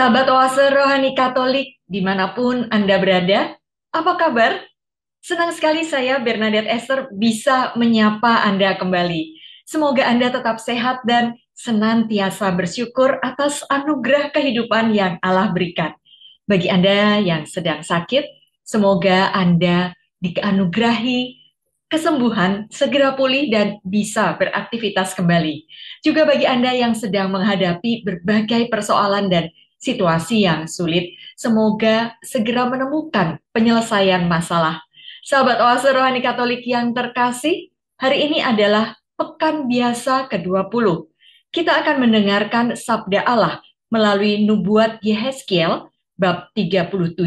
Sahabat Oase Rohani Katolik, dimanapun Anda berada, apa kabar? Senang sekali saya, Bernadette Esther, bisa menyapa Anda kembali. Semoga Anda tetap sehat dan senantiasa bersyukur atas anugerah kehidupan yang Allah berikan. Bagi Anda yang sedang sakit, semoga Anda dianugerahi kesembuhan, segera pulih dan bisa beraktivitas kembali. Juga bagi Anda yang sedang menghadapi berbagai persoalan dan situasi yang sulit, semoga segera menemukan penyelesaian masalah. Sahabat Oase Rohani Katolik yang terkasih, hari ini adalah Pekan Biasa ke-20. Kita akan mendengarkan Sabda Allah melalui Nubuat Yehezkiel bab 37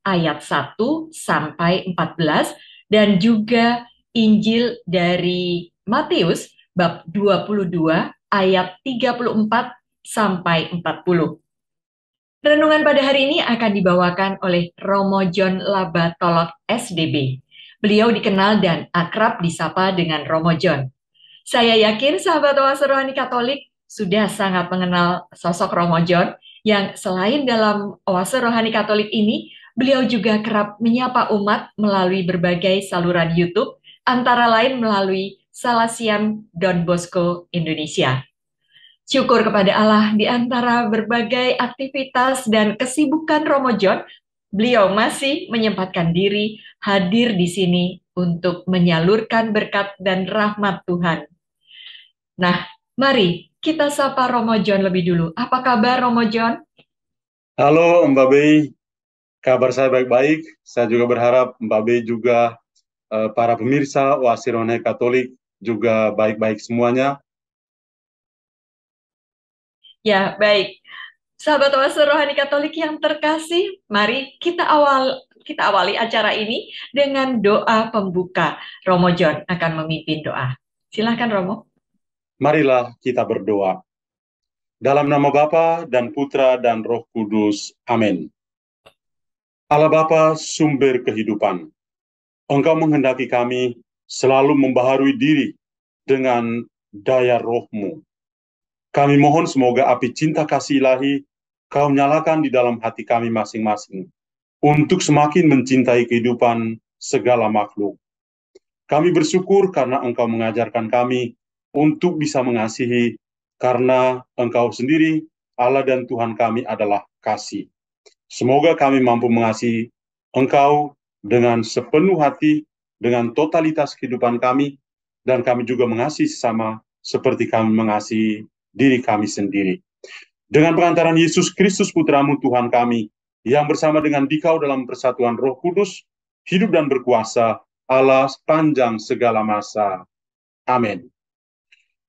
ayat 1 sampai 14 dan juga Injil dari Matius bab 22 ayat 34 sampai 40. Renungan pada hari ini akan dibawakan oleh Romo John Labatolok SDB. Beliau dikenal dan akrab disapa dengan Romo John. Saya yakin sahabat Oase Rohani Katolik sudah sangat mengenal sosok Romo John yang selain dalam Oase Rohani Katolik ini, beliau juga kerap menyapa umat melalui berbagai saluran YouTube, antara lain melalui Salesian Don Bosco Indonesia. Syukur kepada Allah di antara berbagai aktivitas dan kesibukan Romo John, beliau masih menyempatkan diri hadir di sini untuk menyalurkan berkat dan rahmat Tuhan. Nah, mari kita sapa Romo John lebih dulu. Apa kabar Romo John? Halo Mbak Bei, kabar saya baik-baik. Saya juga berharap Mbak Bei juga para pemirsa Oase Rohani Katolik juga baik-baik semuanya. Ya, baik. Sahabat Oase Rohani Katolik yang terkasih, mari kita awali acara ini dengan doa pembuka. Romo John akan memimpin doa. Silakan Romo. Marilah kita berdoa. Dalam nama Bapa dan Putra dan Roh Kudus. Amin. Allah Bapa, sumber kehidupan, Engkau menghendaki kami selalu membaharui diri dengan daya roh-Mu. Kami mohon semoga api cinta kasih ilahi Kau nyalakan di dalam hati kami masing-masing untuk semakin mencintai kehidupan segala makhluk. Kami bersyukur karena Engkau mengajarkan kami untuk bisa mengasihi, karena Engkau sendiri, Allah dan Tuhan kami adalah kasih. Semoga kami mampu mengasihi Engkau dengan sepenuh hati, dengan totalitas kehidupan kami, dan kami juga mengasihi sesama seperti kami mengasihi diri kami sendiri. Dengan pengantaran Yesus Kristus Putramu Tuhan kami, yang bersama dengan Dikau dalam persatuan Roh Kudus, hidup dan berkuasa Allah sepanjang segala masa. Amin.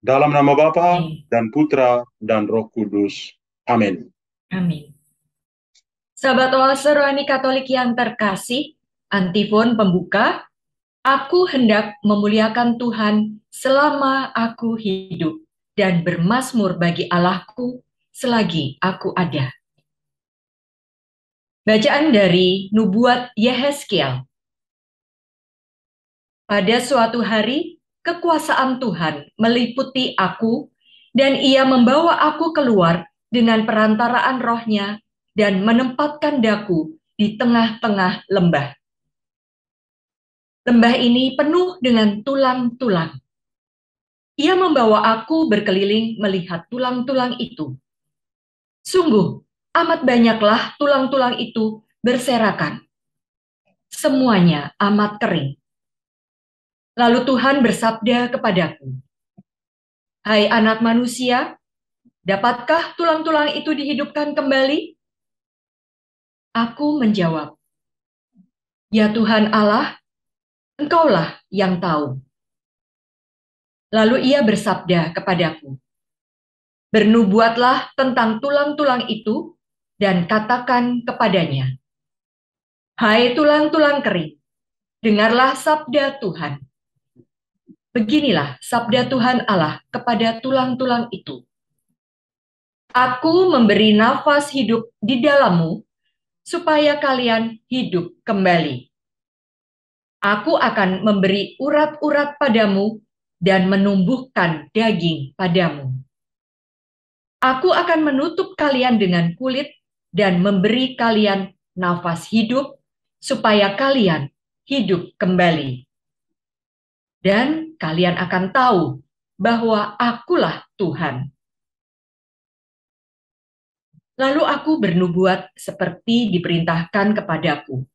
Dalam nama Bapa dan Putra dan Roh Kudus. Amin. Amin. Sahabat Oase Rohani Katolik yang terkasih, antifon pembuka, aku hendak memuliakan Tuhan selama aku hidup dan bermazmur bagi Allahku selagi aku ada. Bacaan dari Nubuat Yehezkiel. Pada suatu hari, kekuasaan Tuhan meliputi aku, dan Ia membawa aku keluar dengan perantaraan Roh-Nya dan menempatkan daku di tengah-tengah lembah. Lembah ini penuh dengan tulang-tulang. Ia membawa aku berkeliling melihat tulang-tulang itu. Sungguh, amat banyaklah tulang-tulang itu berserakan. Semuanya amat kering. Lalu Tuhan bersabda kepadaku, "Hai anak manusia, dapatkah tulang-tulang itu dihidupkan kembali?" Aku menjawab, "Ya Tuhan Allah, Engkaulah yang tahu." Lalu ia bersabda kepadaku, "Bernubuatlah tentang tulang-tulang itu dan katakan kepadanya, 'Hai tulang-tulang kering, dengarlah sabda Tuhan. Beginilah sabda Tuhan Allah kepada tulang-tulang itu. Aku memberi nafas hidup di dalammu, supaya kalian hidup kembali. Aku akan memberi urat-urat padamu dan menumbuhkan daging padamu. Aku akan menutup kalian dengan kulit dan memberi kalian nafas hidup, supaya kalian hidup kembali. Dan kalian akan tahu bahwa Akulah Tuhan. Lalu aku bernubuat seperti diperintahkan kepadaku.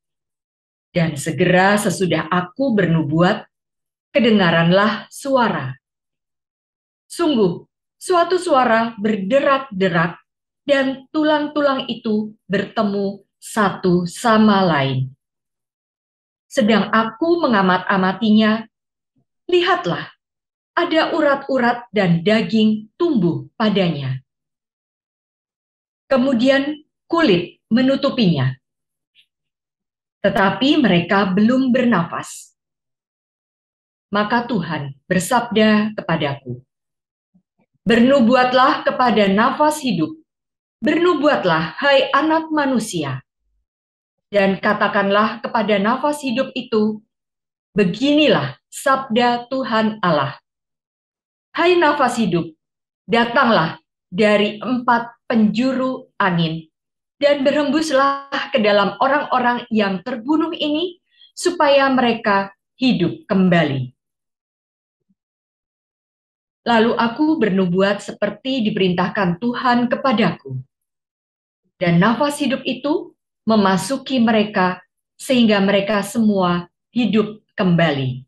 Dan segera sesudah aku bernubuat, kedengaranlah suara. Sungguh, suatu suara berderak-derak, dan tulang-tulang itu bertemu satu sama lain. Sedang aku mengamat-amatinya, lihatlah, ada urat-urat dan daging tumbuh padanya. Kemudian kulit menutupinya. Tetapi mereka belum bernafas. Maka Tuhan bersabda kepadaku, bernubuatlah kepada nafas hidup, bernubuatlah, hai anak manusia, dan katakanlah kepada nafas hidup itu, beginilah sabda Tuhan Allah. Hai nafas hidup, datanglah dari 4 penjuru angin, dan berhembuslah ke dalam orang-orang yang terbunuh ini, supaya mereka hidup kembali. Lalu aku bernubuat seperti diperintahkan Tuhan kepadaku. Dan nafas hidup itu memasuki mereka, sehingga mereka semua hidup kembali.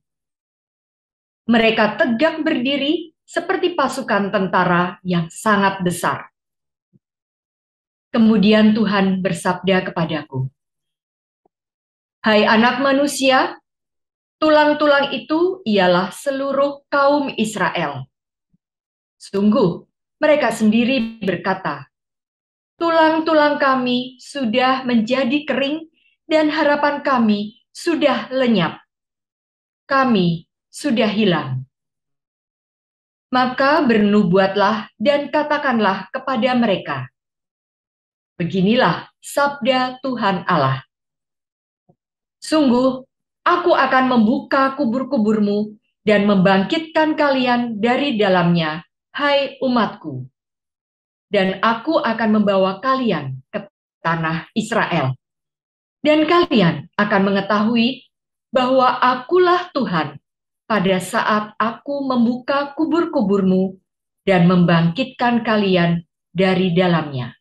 Mereka tegak berdiri seperti pasukan tentara yang sangat besar. Kemudian Tuhan bersabda kepadaku, hai anak manusia, tulang-tulang itu ialah seluruh kaum Israel. Sungguh, mereka sendiri berkata, tulang-tulang kami sudah menjadi kering dan harapan kami sudah lenyap. Kami sudah hilang. Maka bernubuatlah dan katakanlah kepada mereka, beginilah sabda Tuhan Allah. Sungguh, aku akan membuka kubur-kuburmu dan membangkitkan kalian dari dalamnya, hai umatku. Dan aku akan membawa kalian ke tanah Israel. Dan kalian akan mengetahui bahwa Akulah Tuhan pada saat aku membuka kubur-kuburmu dan membangkitkan kalian dari dalamnya.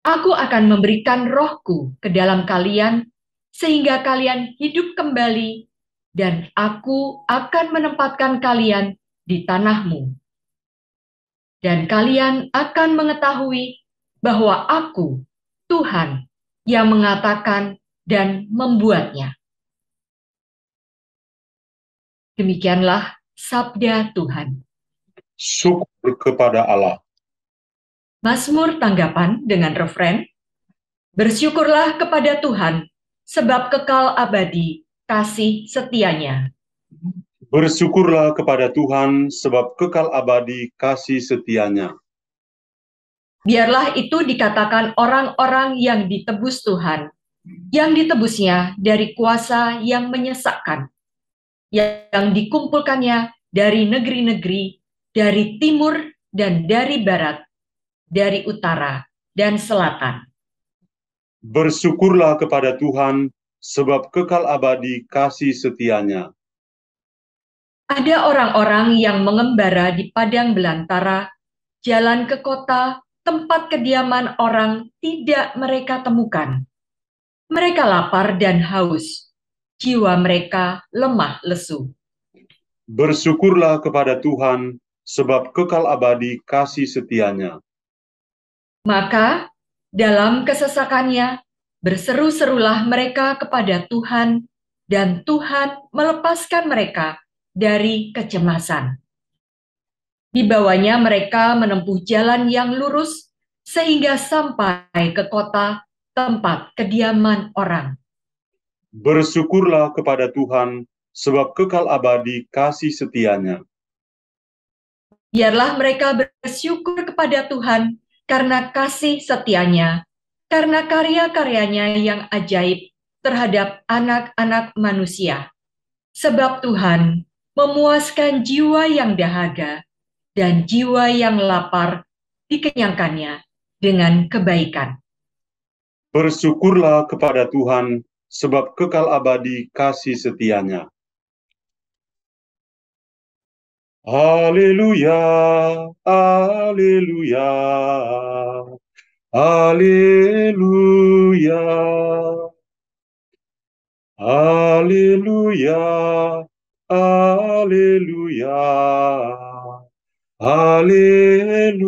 Aku akan memberikan rohku ke dalam kalian, sehingga kalian hidup kembali, dan aku akan menempatkan kalian di tanahmu. Dan kalian akan mengetahui bahwa Aku, Tuhan, yang mengatakan dan membuatnya. Demikianlah sabda Tuhan. Syukur kepada Allah. Mazmur tanggapan dengan refren, bersyukurlah kepada Tuhan, sebab kekal abadi kasih setianya. Bersyukurlah kepada Tuhan, sebab kekal abadi kasih setianya. Biarlah itu dikatakan orang-orang yang ditebus Tuhan, yang ditebusnya dari kuasa yang menyesakkan, yang dikumpulkannya dari negeri-negeri, dari timur dan dari barat, dari utara dan selatan. Bersyukurlah kepada Tuhan, sebab kekal abadi kasih setianya. Ada orang-orang yang mengembara di padang belantara, jalan ke kota, tempat kediaman orang tidak mereka temukan. Mereka lapar dan haus, jiwa mereka lemah lesu. Bersyukurlah kepada Tuhan, sebab kekal abadi kasih setianya. Maka, dalam kesesakannya, berseru-serulah mereka kepada Tuhan, dan Tuhan melepaskan mereka dari kecemasan. Dibawanya mereka menempuh jalan yang lurus, sehingga sampai ke kota tempat kediaman orang. Bersyukurlah kepada Tuhan, sebab kekal abadi kasih setianya. Biarlah mereka bersyukur kepada Tuhan karena kasih setianya, karena karya-karyanya yang ajaib terhadap anak-anak manusia. Sebab Tuhan memuaskan jiwa yang dahaga dan jiwa yang lapar dikenyangkannya dengan kebaikan. Bersyukurlah kepada Tuhan, sebab kekal abadi kasih setianya. Haleluya, haleluya, haleluya, haleluya, haleluya, haleluya.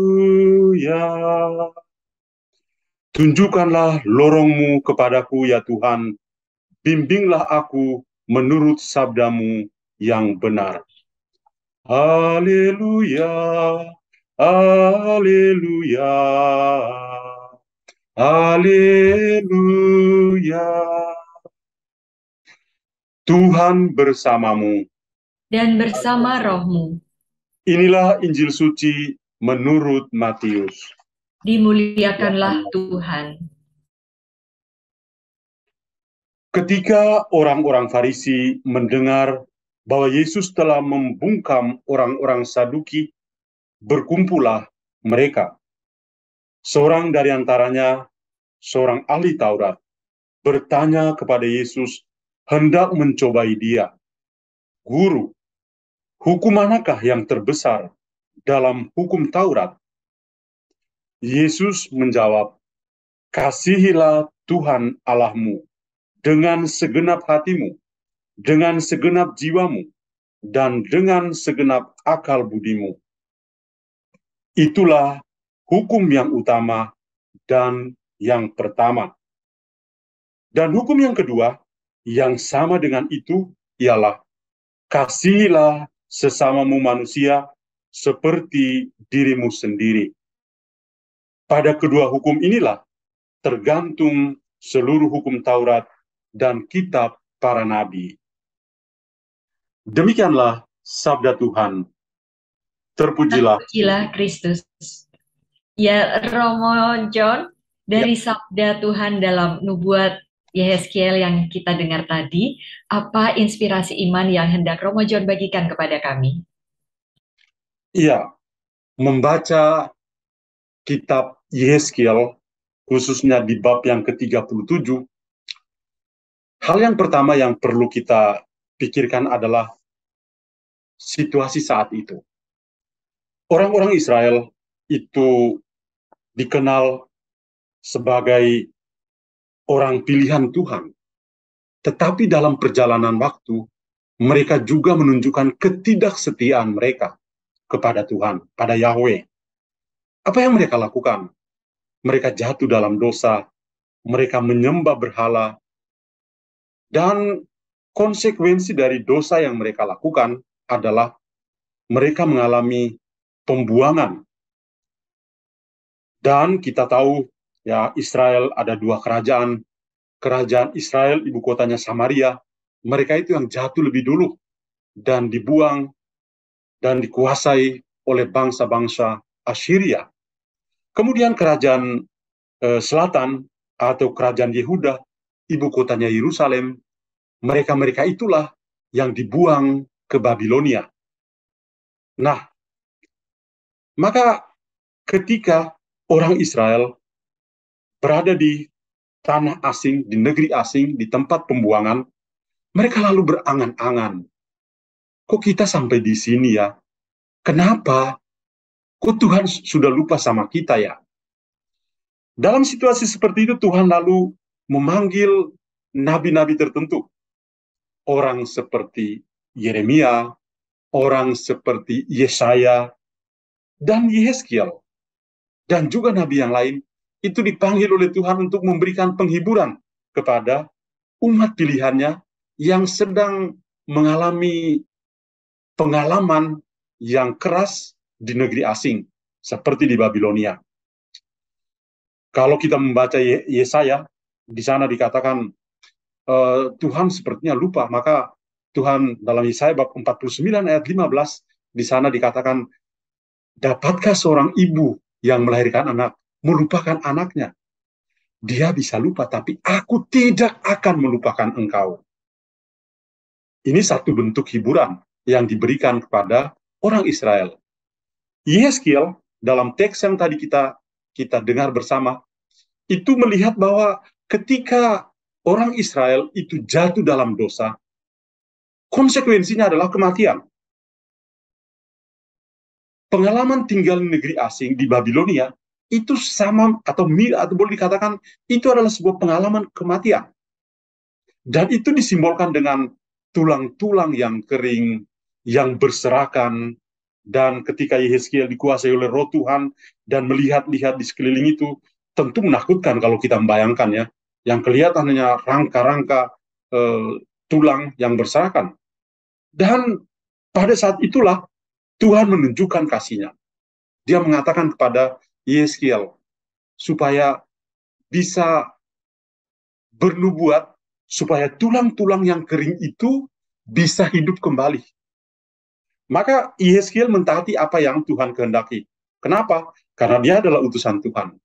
Tunjukkanlah lorongmu kepadaku, ya Tuhan. Bimbinglah aku menurut sabdamu yang benar. Haleluya, haleluya, haleluya. Tuhan bersamamu. Dan bersama rohmu. Inilah Injil suci menurut Matius. Dimuliakanlah Tuhan. Ketika orang-orang Farisi mendengar bahwa Yesus telah membungkam orang-orang Saduki, berkumpullah mereka. Seorang dari antaranya, seorang ahli Taurat, bertanya kepada Yesus, hendak mencobai dia. Guru, hukum manakah yang terbesar dalam hukum Taurat? Yesus menjawab, kasihilah Tuhan Allahmu dengan segenap hatimu, dengan segenap jiwamu, dan dengan segenap akal budimu. Itulah hukum yang utama dan yang pertama. Dan hukum yang kedua, yang sama dengan itu, ialah kasihilah sesamamu manusia seperti dirimu sendiri. Pada kedua hukum inilah tergantung seluruh hukum Taurat dan kitab para nabi. Demikianlah sabda Tuhan. Terpujilah Kristus. Ya, Romo John, dari sabda Tuhan dalam nubuat Yehezkiel yang kita dengar tadi, apa inspirasi iman yang hendak Romo John bagikan kepada kami? Iya, membaca kitab Yehezkiel, khususnya di bab yang ke-37, hal yang pertama yang perlu kita pikirkan adalah situasi saat itu. Orang-orang Israel itu dikenal sebagai orang pilihan Tuhan. Tetapi dalam perjalanan waktu, mereka juga menunjukkan ketidaksetiaan mereka kepada Tuhan, pada Yahweh. Apa yang mereka lakukan? Mereka jatuh dalam dosa, mereka menyembah berhala, dan konsekuensi dari dosa yang mereka lakukan adalah mereka mengalami pembuangan. Dan kita tahu, ya, Israel ada dua kerajaan. Kerajaan Israel, ibu kotanya Samaria, mereka itu yang jatuh lebih dulu dan dibuang dan dikuasai oleh bangsa-bangsa Assyria. Kemudian kerajaan selatan atau kerajaan Yehuda, ibu kotanya Yerusalem, mereka-mereka itulah yang dibuang ke Babilonia. Nah, maka ketika orang Israel berada di tanah asing, di negeri asing, di tempat pembuangan, mereka lalu berangan-angan. Kok kita sampai di sini ya? Kenapa? Kok Tuhan sudah lupa sama kita ya? Dalam situasi seperti itu, Tuhan lalu memanggil nabi-nabi tertentu. Orang seperti Yeremia, orang seperti Yesaya, dan Yehezkiel, dan juga nabi yang lain, itu dipanggil oleh Tuhan untuk memberikan penghiburan kepada umat pilihannya yang sedang mengalami pengalaman yang keras di negeri asing, seperti di Babilonia. Kalau kita membaca Yesaya, di sana dikatakan, Tuhan sepertinya lupa, maka Tuhan dalam Yesaya bab 49 ayat 15, di sana dikatakan, dapatkah seorang ibu yang melahirkan anak melupakan anaknya? Dia bisa lupa, tapi aku tidak akan melupakan engkau. Ini satu bentuk hiburan yang diberikan kepada orang Israel. Yehezkiel dalam teks yang tadi kita kita dengar bersama, itu melihat bahwa ketika orang Israel itu jatuh dalam dosa, konsekuensinya adalah kematian. Pengalaman tinggal di negeri asing di Babilonia itu sama atau boleh dikatakan itu adalah sebuah pengalaman kematian. Dan itu disimbolkan dengan tulang-tulang yang kering, yang berserakan, dan ketika Yehezkiel dikuasai oleh roh Tuhan dan melihat-lihat di sekeliling itu, tentu menakutkan kalau kita membayangkan ya, yang kelihatan hanya rangka-rangka tulang yang berserakan. Dan pada saat itulah Tuhan menunjukkan kasih-Nya. Dia mengatakan kepada Yehezkiel supaya bisa bernubuat, supaya tulang-tulang yang kering itu bisa hidup kembali. Maka Yehezkiel mentaati apa yang Tuhan kehendaki. Kenapa? Karena dia adalah utusan Tuhan.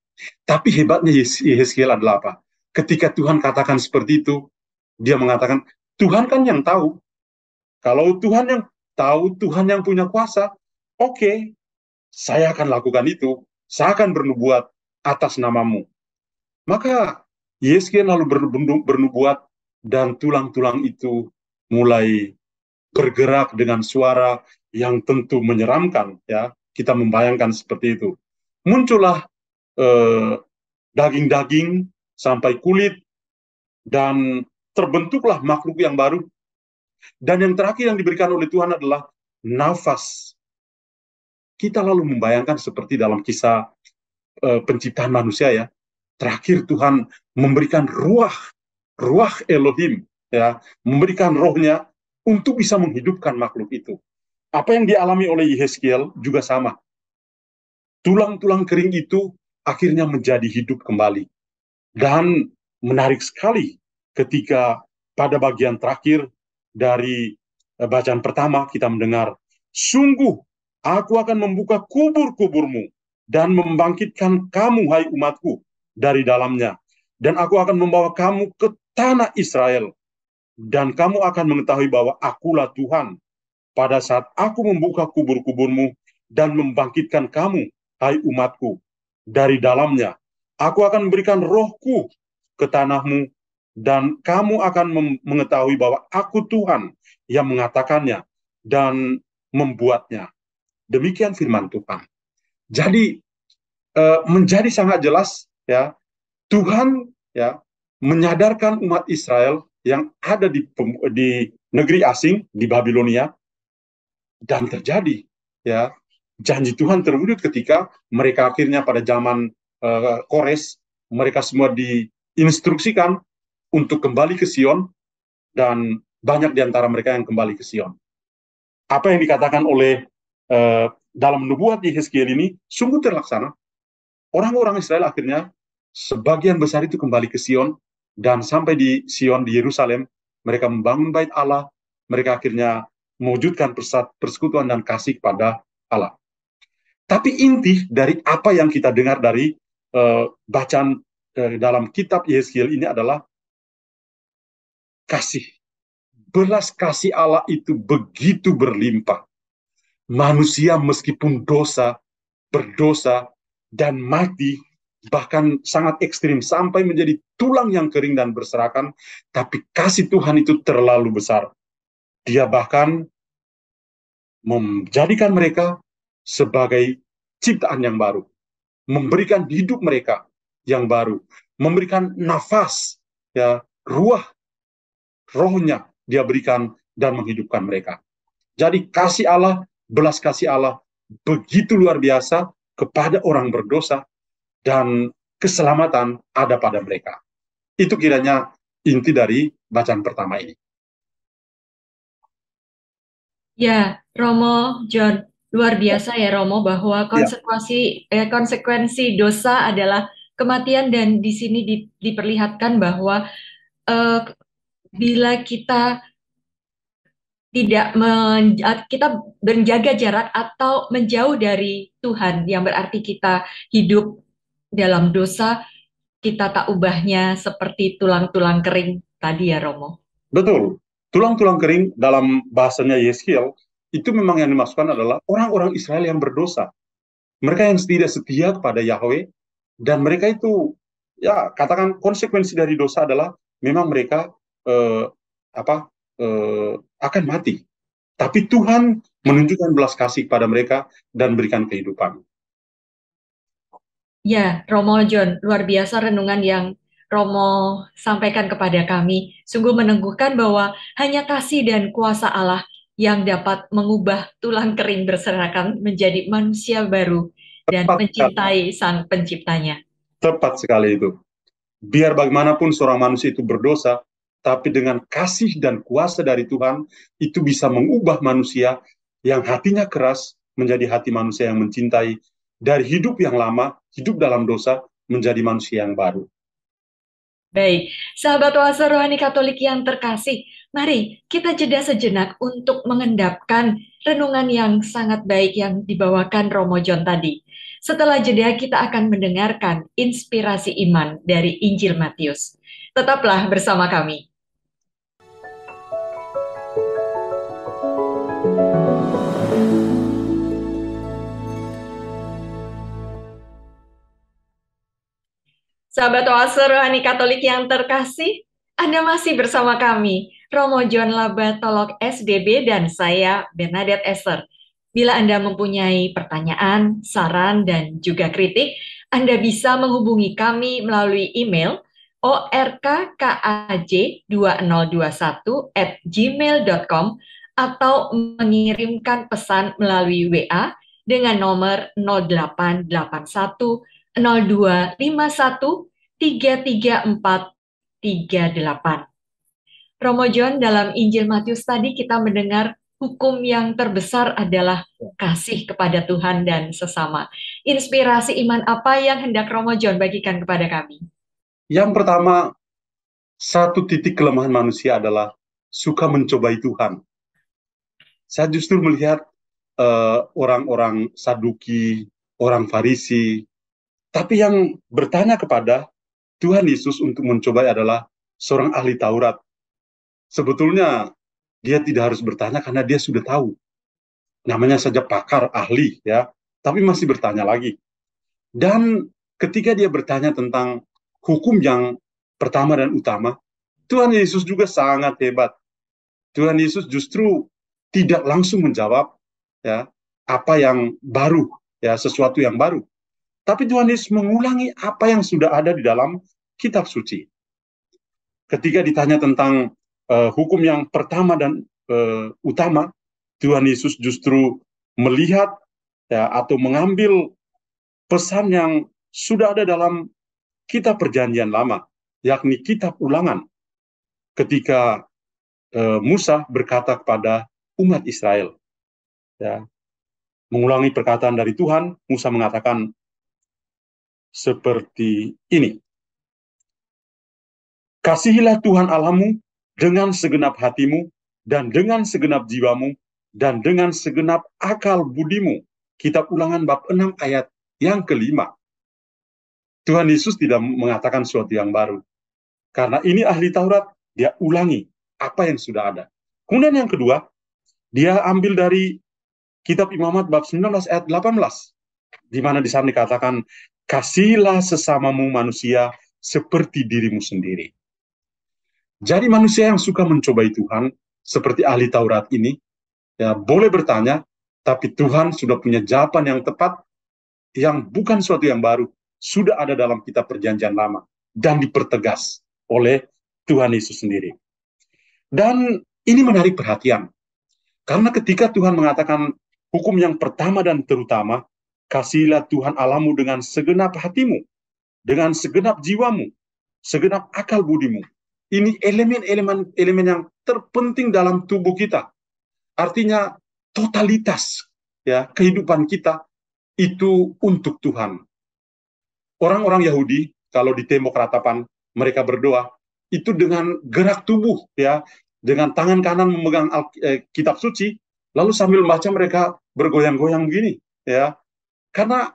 Tapi hebatnya Yehezkiel adalah apa? Ketika Tuhan katakan seperti itu, dia mengatakan, Tuhan kan yang tahu. Kalau Tuhan yang tahu, Tuhan yang punya kuasa, oke, saya akan lakukan itu. Saya akan bernubuat atas namamu. Maka Yehezkiel lalu bernubuat dan tulang-tulang itu mulai bergerak dengan suara yang tentu menyeramkan, ya. Kita membayangkan seperti itu. Muncullah daging-daging sampai kulit dan terbentuklah makhluk yang baru. Dan yang terakhir yang diberikan oleh Tuhan adalah nafas. Kita lalu membayangkan seperti dalam kisah penciptaan manusia ya. Terakhir Tuhan memberikan ruah Elohim, ya, memberikan rohnya untuk bisa menghidupkan makhluk itu. Apa yang dialami oleh Yehezkiel juga sama. Tulang-tulang kering itu akhirnya menjadi hidup kembali. Dan menarik sekali ketika pada bagian terakhir dari bacaan pertama kita mendengar, sungguh aku akan membuka kubur-kuburmu dan membangkitkan kamu, hai umatku, dari dalamnya. Dan aku akan membawa kamu ke tanah Israel. Dan kamu akan mengetahui bahwa akulah Tuhan. Pada saat aku membuka kubur-kuburmu dan membangkitkan kamu, hai umatku, dari dalamnya. Aku akan memberikan rohku ke tanahmu, dan kamu akan mengetahui bahwa aku Tuhan yang mengatakannya dan membuatnya. Demikian firman Tuhan. Jadi menjadi sangat jelas ya, Tuhan ya menyadarkan umat Israel yang ada di negeri asing di Babilonia, dan terjadi ya janji Tuhan terwujud ketika mereka akhirnya pada zaman Kores, mereka semua diinstruksikan untuk kembali ke Sion, dan banyak di antara mereka yang kembali ke Sion. Apa yang dikatakan oleh dalam nubuat Yehezkiel ini sungguh terlaksana. Orang-orang Israel akhirnya sebagian besar itu kembali ke Sion, dan sampai di Sion di Yerusalem mereka membangun bait Allah, mereka akhirnya mewujudkan persekutuan dan kasih kepada Allah. Tapi inti dari apa yang kita dengar dari bacaan dalam kitab Yehezkiel ini adalah kasih. Belas kasih Allah itu begitu berlimpah. Manusia meskipun berdosa, dan mati, bahkan sangat ekstrim, sampai menjadi tulang yang kering dan berserakan, tapi kasih Tuhan itu terlalu besar. Dia bahkan menjadikan mereka sebagai ciptaan yang baru, memberikan hidup mereka yang baru, memberikan nafas, ya, rohnya dia berikan dan menghidupkan mereka. Jadi kasih Allah, belas kasih Allah begitu luar biasa kepada orang berdosa, dan keselamatan ada pada mereka. Itu kiranya inti dari bacaan pertama ini. Ya, Romo John, luar biasa ya Romo, bahwa Ya. konsekuensi dosa adalah kematian, dan di sini diperlihatkan bahwa bila kita kita menjaga jarak atau menjauh dari Tuhan, yang berarti kita hidup dalam dosa, kita tak ubahnya seperti tulang-tulang kering tadi ya Romo. Betul. Tulang-tulang kering dalam bahasanya Yehezkiel itu memang yang dimaksudkan adalah orang-orang Israel yang berdosa. Mereka yang tidak setia kepada Yahweh, Dan mereka itu, ya katakan konsekuensi dari dosa adalah memang mereka eh, apa akan mati. Tapi Tuhan menunjukkan belas kasih kepada mereka dan berikan kehidupan. Ya, Romo John, luar biasa renungan yang Romo sampaikan kepada kami. Sungguh meneguhkan bahwa hanya kasih dan kuasa Allah yang dapat mengubah tulang kering berserakan menjadi manusia baru dan Tepat sekali, mencintai Sang Penciptanya. tepat sekali itu. Biar bagaimanapun seorang manusia itu berdosa, tapi dengan kasih dan kuasa dari Tuhan, itu bisa mengubah manusia yang hatinya keras menjadi hati manusia yang mencintai, dari hidup yang lama, hidup dalam dosa, menjadi manusia yang baru. Baik, sahabat oase rohani Katolik yang terkasih, mari kita jeda sejenak untuk mengendapkan renungan yang sangat baik yang dibawakan Romo John tadi. Setelah jeda kita akan mendengarkan inspirasi iman dari Injil Matius. Tetaplah bersama kami. Sahabat oase rohani Katolik yang terkasih, Anda masih bersama kami, Romo John Labatolok SDB dan saya, Bernadette Esther. Bila Anda mempunyai pertanyaan, saran, dan juga kritik, Anda bisa menghubungi kami melalui email orkkaj2021@gmail.com atau mengirimkan pesan melalui WA dengan nomor 0881 0251 33438. Romo John, dalam Injil Matius tadi kita mendengar hukum yang terbesar adalah kasih kepada Tuhan dan sesama. Inspirasi iman apa yang hendak Romo John bagikan kepada kami? Yang pertama, satu titik kelemahan manusia adalah suka mencobai Tuhan. Saya justru melihat orang-orang Saduki, orang Farisi, tapi yang bertanya kepada Tuhan Yesus untuk mencobai adalah seorang ahli Taurat. Sebetulnya dia tidak harus bertanya karena dia sudah tahu. Namanya saja pakar, ahli, ya. Tapi masih bertanya lagi. Dan ketika dia bertanya tentang hukum yang pertama dan utama, Tuhan Yesus juga sangat hebat. Tuhan Yesus justru tidak langsung menjawab ya apa yang baru, ya sesuatu yang baru. Tapi Tuhan Yesus mengulangi apa yang sudah ada di dalam kitab suci. Ketika ditanya tentang hukum yang pertama dan utama, Tuhan Yesus justru melihat ya atau mengambil pesan yang sudah ada dalam kitab Perjanjian Lama, yakni kitab Ulangan. Ketika Musa berkata kepada umat Israel, ya, mengulangi perkataan dari Tuhan, Musa mengatakan seperti ini. Kasihilah Tuhan Allahmu dengan segenap hatimu, dan dengan segenap jiwamu, dan dengan segenap akal budimu. Kitab Ulangan bab 6 ayat yang kelima. Tuhan Yesus tidak mengatakan sesuatu yang baru. Karena ini ahli Taurat, dia ulangi apa yang sudah ada. Kemudian yang kedua, dia ambil dari kitab Imamat bab 19 ayat 18. Di mana di sana dikatakan, kasihilah sesamamu manusia seperti dirimu sendiri. Jadi manusia yang suka mencobai Tuhan, seperti ahli Taurat ini, ya boleh bertanya, tapi Tuhan sudah punya jawaban yang tepat, yang bukan sesuatu yang baru, sudah ada dalam kitab Perjanjian Lama, dan dipertegas oleh Tuhan Yesus sendiri. Dan ini menarik perhatian, karena ketika Tuhan mengatakan hukum yang pertama dan terutama, kasihilah Tuhan Allahmu dengan segenap hatimu, dengan segenap jiwamu, segenap akal budimu. Ini elemen yang terpenting dalam tubuh kita. Artinya totalitas ya kehidupan kita itu untuk Tuhan. Orang-orang Yahudi kalau di tembok ratapan mereka berdoa itu dengan gerak tubuh ya, dengan tangan kanan memegang kitab suci, lalu sambil membaca mereka bergoyang-goyang begini ya. Karena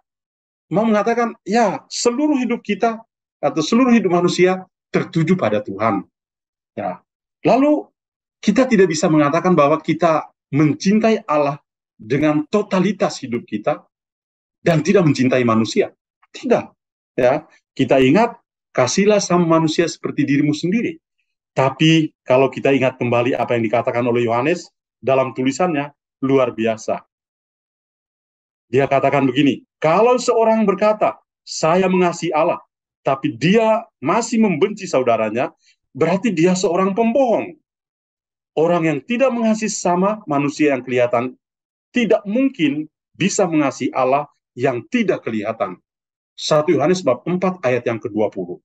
mau mengatakan ya seluruh hidup kita atau seluruh hidup manusia tertuju pada Tuhan. Ya. Lalu kita tidak bisa mengatakan bahwa kita mencintai Allah dengan totalitas hidup kita dan tidak mencintai manusia. Tidak. ya, kita ingat, kasihlah sama manusia seperti dirimu sendiri. Tapi kalau kita ingat kembali apa yang dikatakan oleh Yohanes dalam tulisannya, luar biasa. Dia katakan begini, kalau seorang berkata, saya mengasihi Allah, tapi dia masih membenci saudaranya, berarti dia seorang pembohong. Orang yang tidak mengasihi sama manusia yang kelihatan, tidak mungkin bisa mengasihi Allah yang tidak kelihatan. 1 Yohanes bab 4 ayat yang ke-20.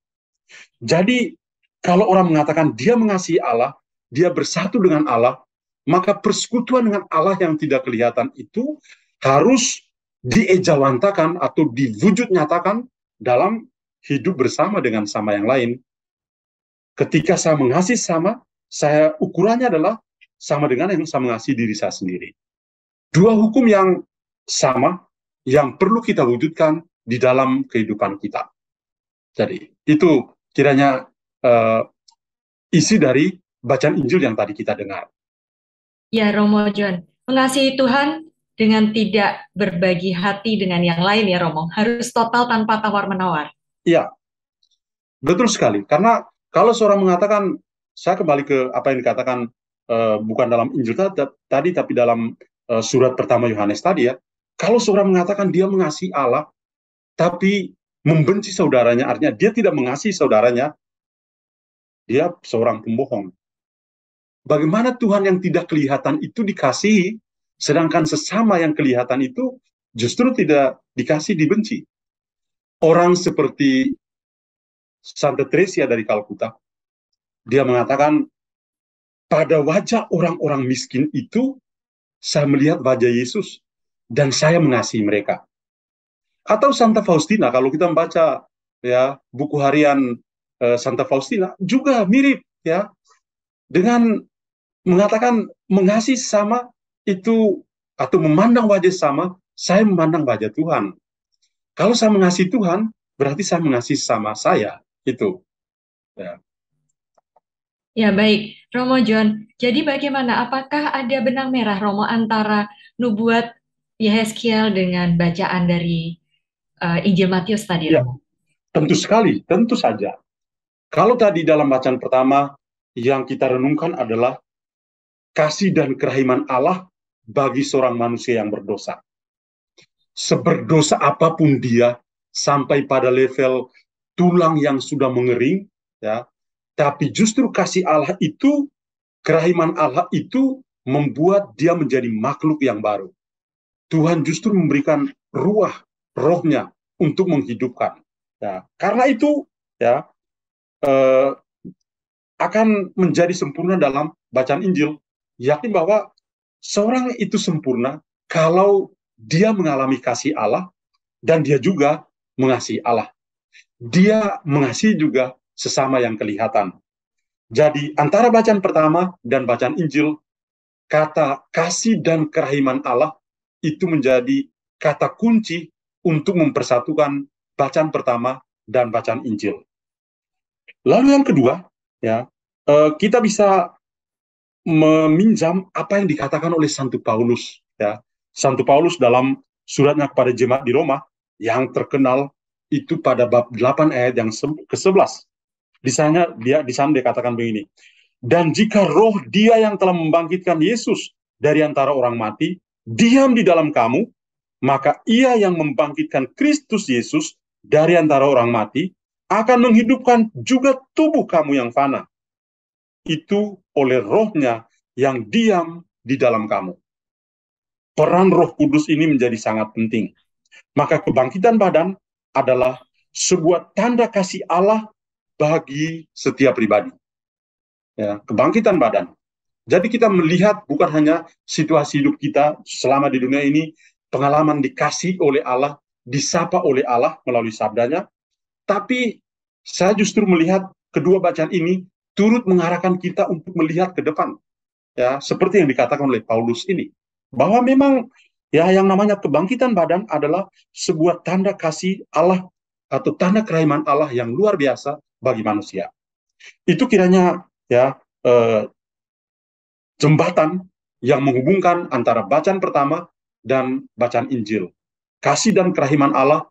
Jadi, kalau orang mengatakan dia mengasihi Allah, dia bersatu dengan Allah, maka persekutuan dengan Allah yang tidak kelihatan itu harus diejawantakan atau diwujud nyatakan dalam hidup bersama dengan sama yang lain. Ketika saya mengasihi sama, saya ukurannya adalah sama dengan yang saya mengasihi diri saya sendiri. Dua hukum yang sama yang perlu kita wujudkan di dalam kehidupan kita. Jadi, itu kiranya isi dari bacaan Injil yang tadi kita dengar. Ya, Romo John, mengasihi Tuhan dengan tidak berbagi hati dengan yang lain ya, Romo. Harus total tanpa tawar-menawar. Iya, betul sekali. Karena kalau seorang mengatakan, saya kembali ke apa yang dikatakan bukan dalam Injil tadi, tapi dalam surat pertama Yohanes tadi ya. Kalau seorang mengatakan dia mengasihi Allah, tapi membenci saudaranya, artinya dia tidak mengasihi saudaranya, dia seorang pembohong. Bagaimana Tuhan yang tidak kelihatan itu dikasihi, sedangkan sesama yang kelihatan itu justru tidak dikasih, dibenci. Orang seperti Santa Teresia dari Kalkuta, dia mengatakan, pada wajah orang-orang miskin itu, saya melihat wajah Yesus, dan saya mengasihi mereka. Atau Santa Faustina, kalau kita membaca ya buku harian Santa Faustina, juga mirip ya, dengan mengatakan mengasihi sama itu, atau memandang wajah sama, saya memandang wajah Tuhan. Kalau saya mengasihi Tuhan, berarti saya mengasihi sama saya, itu. Ya. Ya, baik. Romo John, jadi bagaimana? Apakah ada benang merah, Romo, antara nubuat Yehezkiel dengan bacaan dari Injil Matius tadi, Ya, Romo? tentu sekali, tentu saja. Kalau tadi dalam bacaan pertama, yang kita renungkan adalah kasih dan kerahiman Allah bagi seorang manusia yang berdosa. Seberdosa apapun dia, sampai pada level tulang yang sudah mengering, ya, tapi justru kasih Allah itu, kerahiman Allah itu membuat dia menjadi makhluk yang baru. Tuhan justru memberikan rohnya untuk menghidupkan. Ya, karena itu ya akan menjadi sempurna dalam bacaan Injil, yakni bahwa seorang itu sempurna kalau dia mengalami kasih Allah dan dia juga mengasihi Allah. Dia mengasihi juga sesama yang kelihatan. Jadi antara bacaan pertama dan bacaan Injil, kata kasih dan kerahiman Allah itu menjadi kata kunci untuk mempersatukan bacaan pertama dan bacaan Injil. Lalu yang kedua, ya, kita bisa meminjam apa yang dikatakan oleh Santo Paulus. Ya. Santo Paulus dalam suratnya kepada jemaat di Roma, yang terkenal itu pada bab 8 ayat yang ke-11. Di sana dia katakan begini, dan jika roh dia yang telah membangkitkan Yesus dari antara orang mati, diam di dalam kamu, maka ia yang membangkitkan Kristus Yesus dari antara orang mati, akan menghidupkan juga tubuh kamu yang fana. Itu oleh rohnya yang diam di dalam kamu. Peran Roh Kudus ini menjadi sangat penting. Maka kebangkitan badan adalah sebuah tanda kasih Allah bagi setiap pribadi. Ya, kebangkitan badan. Jadi kita melihat bukan hanya situasi hidup kita selama di dunia ini, pengalaman dikasih oleh Allah, disapa oleh Allah melalui sabdanya, tapi saya justru melihat kedua bacaan ini turut mengarahkan kita untuk melihat ke depan. Ya, seperti yang dikatakan oleh Paulus ini, bahwa memang ya yang namanya kebangkitan badan adalah sebuah tanda kasih Allah atau tanda kerahiman Allah yang luar biasa bagi manusia. Itu kiranya ya jembatan yang menghubungkan antara bacaan pertama dan bacaan Injil. Kasih dan kerahiman Allah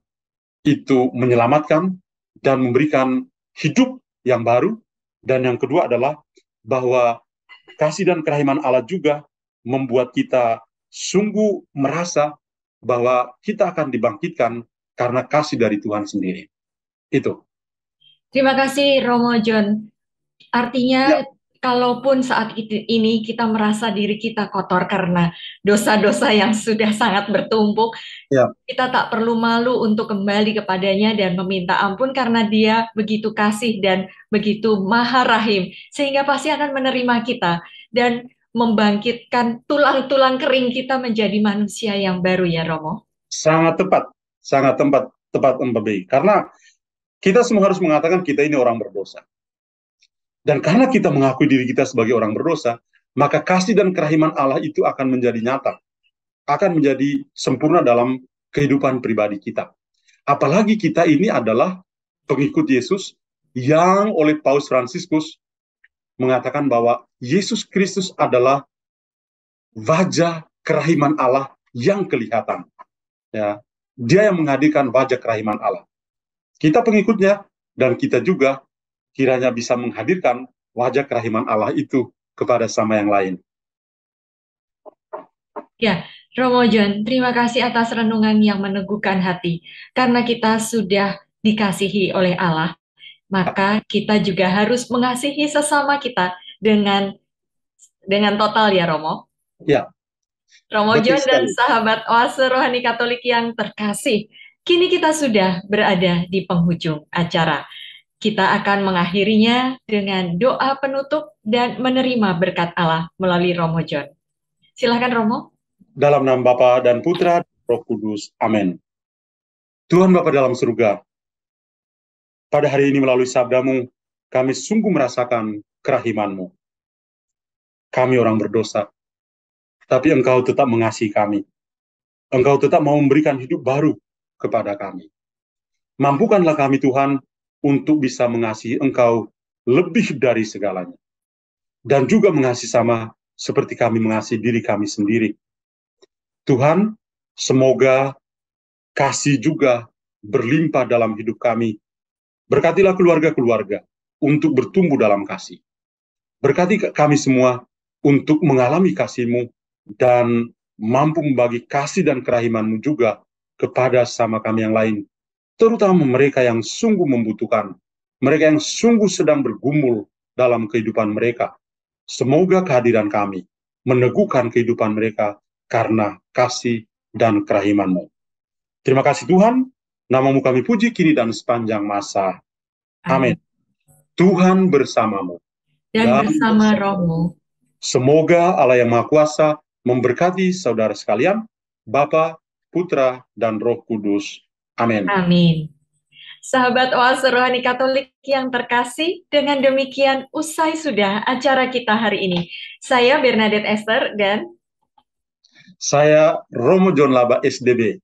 itu menyelamatkan dan memberikan hidup yang baru. Dan yang kedua adalah bahwa kasih dan kerahiman Allah juga membuat kita sungguh merasa bahwa kita akan dibangkitkan karena kasih dari Tuhan sendiri. Itu. Terima kasih Romo John. Ya, Artinya, kalaupun saat ini kita merasa diri kita kotor karena dosa-dosa yang sudah sangat bertumpuk, ya, kita tak perlu malu untuk kembali kepadanya dan meminta ampun karena Dia begitu kasih dan begitu maha rahim, sehingga pasti akan menerima kita dan membangkitkan tulang-tulang kering kita menjadi manusia yang baru ya Romo. sangat tepat, sangat tepat Mbak Bei. Karena kita semua harus mengatakan kita ini orang berdosa. Dan karena kita mengakui diri kita sebagai orang berdosa, maka kasih dan kerahiman Allah itu akan menjadi nyata, akan menjadi sempurna dalam kehidupan pribadi kita. Apalagi kita ini adalah pengikut Yesus yang oleh Paus Fransiskus mengatakan bahwa Yesus Kristus adalah wajah kerahiman Allah yang kelihatan. Ya, Dia yang menghadirkan wajah kerahiman Allah. Kita pengikutnya dan kita juga kiranya bisa menghadirkan wajah kerahiman Allah itu kepada sama yang lain. Ya, Romo John, terima kasih atas renungan yang meneguhkan hati. Karena kita sudah dikasihi oleh Allah, maka kita juga harus mengasihi sesama kita dengan total ya Romo. Ya, Romo betul John dan sekali. sahabat Oase Rohani Katolik yang terkasih, kini kita sudah berada di penghujung acara. Kita akan mengakhirinya dengan doa penutup dan menerima berkat Allah melalui Romo John. Silakan Romo. Dalam nama Bapa dan Putra dan Roh Kudus. Amin. Tuhan Bapa dalam surga, pada hari ini melalui sabdamu, kami sungguh merasakan kerahiman-Mu. Kami orang berdosa, tapi Engkau tetap mengasihi kami. Engkau tetap mau memberikan hidup baru kepada kami. Mampukanlah kami Tuhan untuk bisa mengasihi Engkau lebih dari segalanya. Dan juga mengasihi sama seperti kami mengasihi diri kami sendiri. Tuhan, semoga kasih juga berlimpah dalam hidup kami. Berkatilah keluarga-keluarga untuk bertumbuh dalam kasih. Berkati kami semua untuk mengalami kasih-Mu dan mampu membagi kasih dan kerahiman-Mu juga kepada sama kami yang lain, terutama mereka yang sungguh membutuhkan, mereka yang sungguh sedang bergumul dalam kehidupan mereka. Semoga kehadiran kami meneguhkan kehidupan mereka karena kasih dan kerahiman-Mu. Terima kasih Tuhan, nama-Mu kami puji kini dan sepanjang masa. Amin. Tuhan bersamamu. Dan bersama rohmu. Semoga Allah yang Maha Kuasa memberkati saudara sekalian, Bapa, Putra, dan Roh Kudus. Amin. Amin. Sahabat Oase Rohani Katolik yang terkasih, dengan demikian usai sudah acara kita hari ini. Saya Bernadette Esther dan saya Romo John Laba SDB.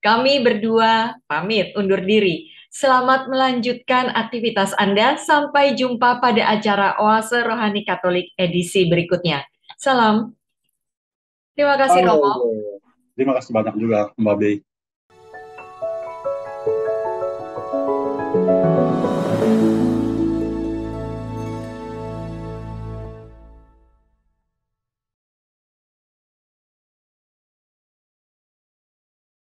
Kami berdua pamit undur diri. Selamat melanjutkan aktivitas Anda. Sampai jumpa pada acara Oase Rohani Katolik edisi berikutnya. Salam. Terima kasih, Halo. Romo. Terima kasih banyak juga, Mbak Bey.